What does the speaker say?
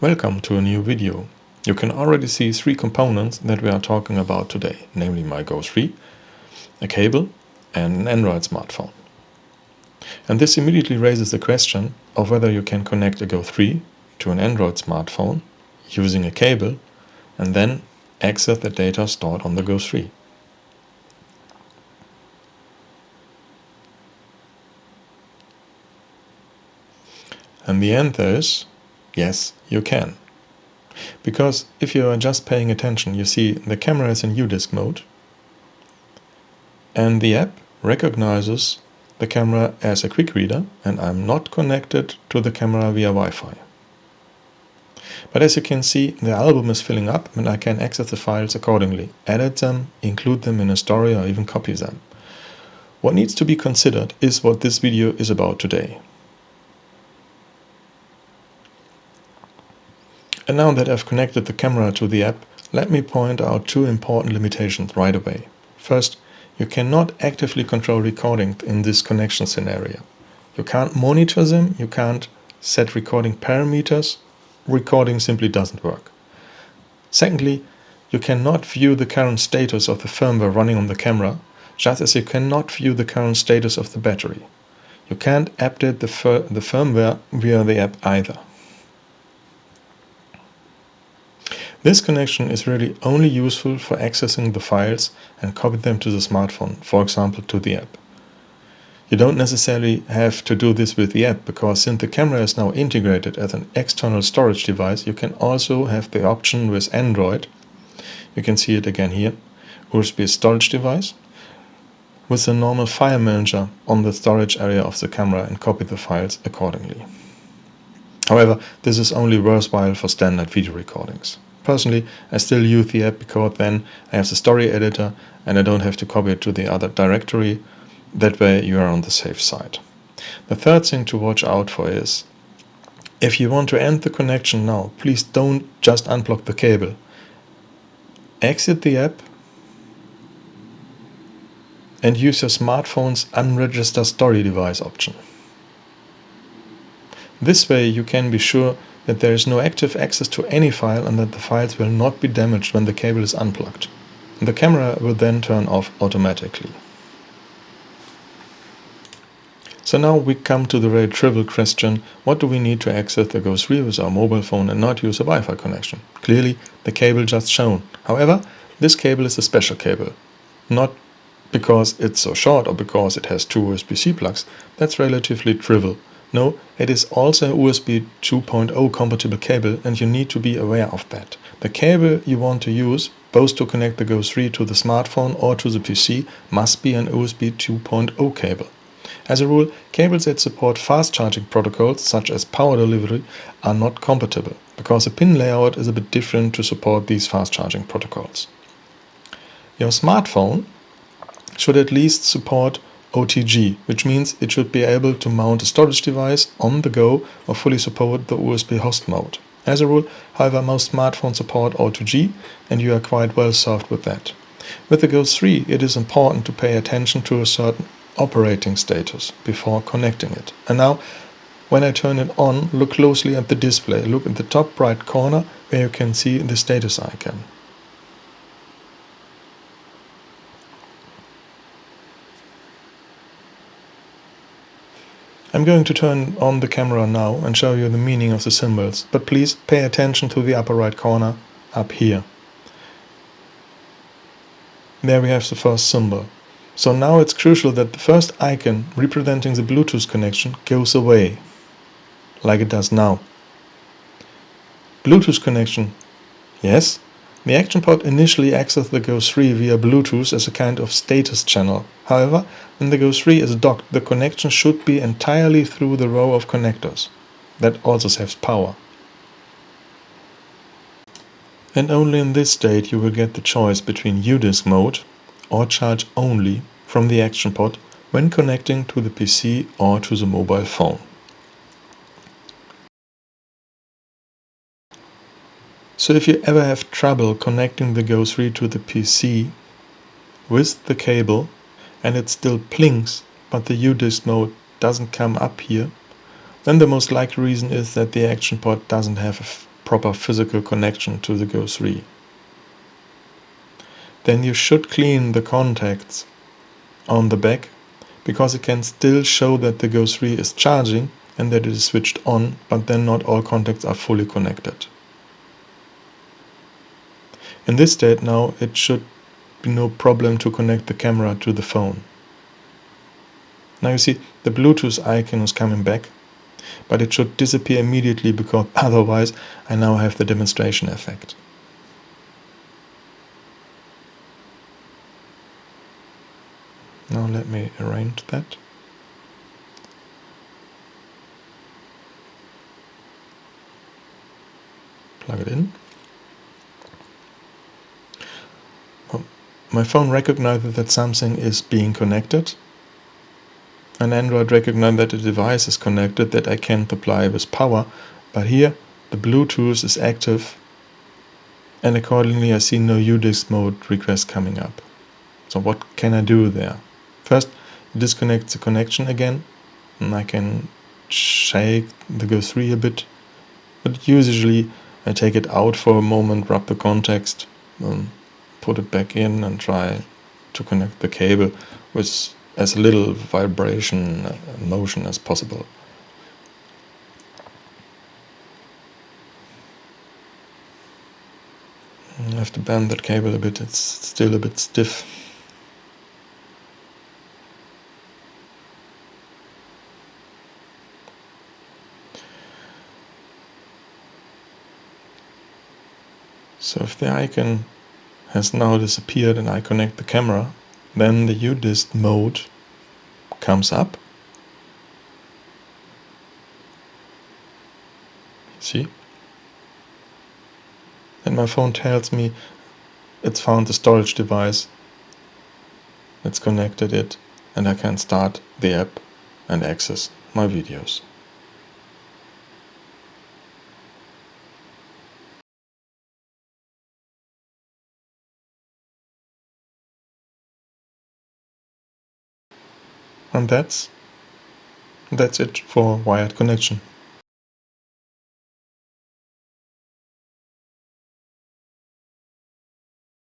Welcome to a new video. You can already see three components that we are talking about today, namely my Go3, a cable and an Android smartphone. And this immediately raises the question of whether you can connect a Go3 to an Android smartphone using a cable and then access the data stored on the Go3. And the answer is yes, you can. Because if you are just paying attention, you see the camera is in UDisc mode and the app recognizes the camera as a quick reader and I'm not connected to the camera via Wi-Fi. But as you can see, the album is filling up and I can access the files accordingly, edit them, include them in a story or even copy them. What needs to be considered is what this video is about today. And now that I've connected the camera to the app, let me point out two important limitations right away. First, you cannot actively control recording in this connection scenario. You can't monitor them, you can't set recording parameters, recording simply doesn't work. Secondly, you cannot view the current status of the firmware running on the camera, just as you cannot view the current status of the battery. You can't update the firmware via the app either. This connection is really only useful for accessing the files and copy them to the smartphone, for example to the app. You don't necessarily have to do this with the app, because since the camera is now integrated as an external storage device, you can also have the option with Android, you can see it again here, USB storage device, with the normal file manager on the storage area of the camera and copy the files accordingly. However, this is only worthwhile for standard video recordings. Personally, I still use the app because then I have the story editor and I don't have to copy it to the other directory. That way you are on the safe side. The third thing to watch out for is, if you want to end the connection now, please don't just unblock the cable. Exit the app and use your smartphone's unregistered story device option. This way you can be sure that there is no active access to any file and that the files will not be damaged when the cable is unplugged. And the camera will then turn off automatically. So now we come to the very trivial question, what do we need to access the Go3 with our mobile phone and not use a Wi-Fi connection? Clearly, the cable just shown. However, this cable is a special cable. Not because it's so short or because it has two USB-C plugs. That's relatively trivial. No, it is also a USB 2.0 compatible cable and you need to be aware of that. The cable you want to use, both to connect the Go3 to the smartphone or to the PC, must be an USB 2.0 cable. As a rule, cables that support fast charging protocols such as power delivery are not compatible, because the pin layout is a bit different to support these fast charging protocols. Your smartphone should at least support OTG, which means it should be able to mount a storage device on the go or fully support the USB host mode. As a rule, however, most smartphones support O2G and you are quite well served with that. With the Go3, it is important to pay attention to a certain operating status before connecting it. And now, when I turn it on, look closely at the display. Look at the top right corner where you can see the status icon. I'm going to turn on the camera now and show you the meaning of the symbols, but please pay attention to the upper right corner up here. There we have the first symbol. So now it's crucial that the first icon representing the Bluetooth connection goes away, like it does now. Bluetooth connection. Yes, the action pod initially accessed the Go3 via Bluetooth as a kind of status channel. However, when the Go3 is docked, the connection should be entirely through the row of connectors. That also saves power. And only in this state you will get the choice between UDisc mode or charge only from the action pod when connecting to the PC or to the mobile phone. So if you ever have trouble connecting the Go3 to the PC with the cable and it still blinks but the UDisc mode doesn't come up here, then the most likely reason is that the action pod doesn't have a proper physical connection to the Go3. Then you should clean the contacts on the back, because it can still show that the Go3 is charging and that it is switched on, but then not all contacts are fully connected. In this state now, it should be no problem to connect the camera to the phone. Now you see the Bluetooth icon is coming back, but it should disappear immediately, because otherwise I now have the demonstration effect. Now let me arrange that. Plug it in. My phone recognizes that something is being connected, and Android recognizes that the device is connected, that I can supply with power, but here the Bluetooth is active, and accordingly I see no UDISC mode request coming up. So what can I do there? First, disconnect the connection again, and I can shake the Go3 a bit, but usually I take it out for a moment, rub the context, put it back in and try to connect the cable with as little vibration and motion as possible. I have to bend that cable a bit, it's still a bit stiff. So if the icon has now disappeared and I connect the camera, then the UDISC mode comes up. See? And my phone tells me it's found the storage device, it's connected it, and I can start the app and access my videos. And that's it for wired connection.